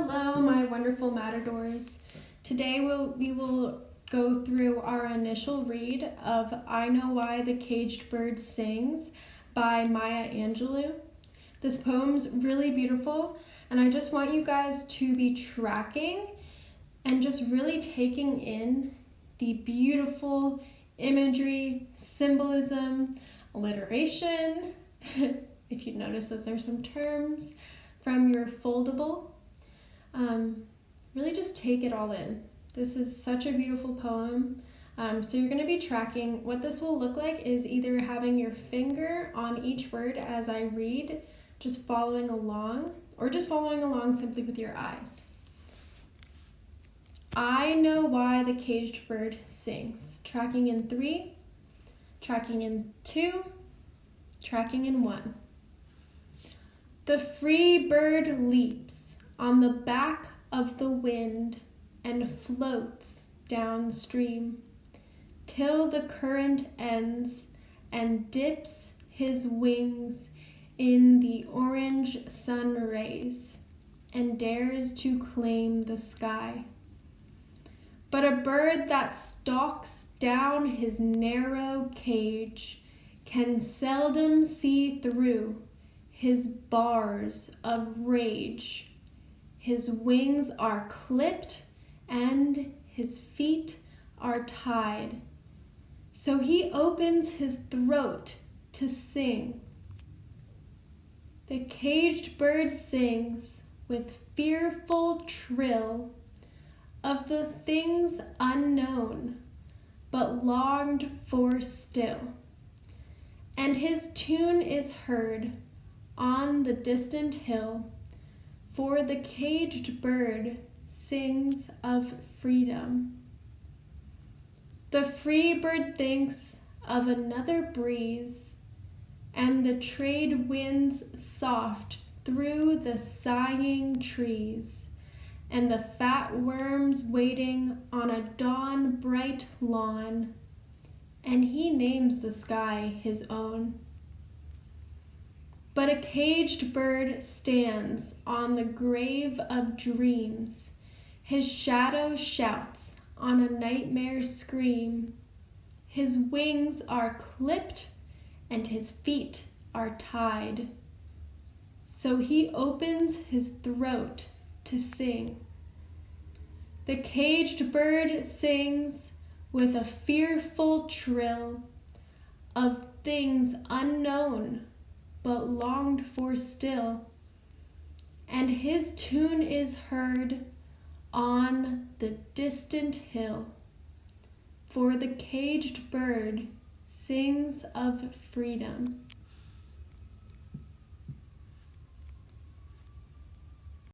Hello, my wonderful matadors. Today we will go through our initial read of I Know Why the Caged Bird Sings by Maya Angelou. This poem's really beautiful, and I just want you guys to be tracking and just really taking in the beautiful imagery, symbolism, alliteration, if you notice those are some terms, from your foldable. Really just take it all in. This is such a beautiful poem. So you're going to be tracking. What this will look like is either having your finger on each word as I read, just following along, or just following along simply with your eyes. I know why the caged bird sings. Tracking in 3, tracking in 2, tracking in 1. The free bird leaps on the back of the wind and floats downstream till the current ends and dips his wings in the orange sun rays and dares to claim the sky. But a bird that stalks down his narrow cage can seldom see through his bars of rage. His wings are clipped and his feet are tied. So he opens his throat to sing. The caged bird sings with fearful trill of the things unknown but longed for still. And his tune is heard on the distant hill, for the caged bird sings of freedom. The free bird thinks of another breeze, and the trade winds soft through the sighing trees, and the fat worms waiting on a dawn-bright lawn, and he names the sky his own. But a caged bird stands on the grave of dreams. His shadow shouts on a nightmare scream. His wings are clipped and his feet are tied. So he opens his throat to sing. The caged bird sings with a fearful trill of things unknown but longed for still, and his tune is heard on the distant hill, for the caged bird sings of freedom.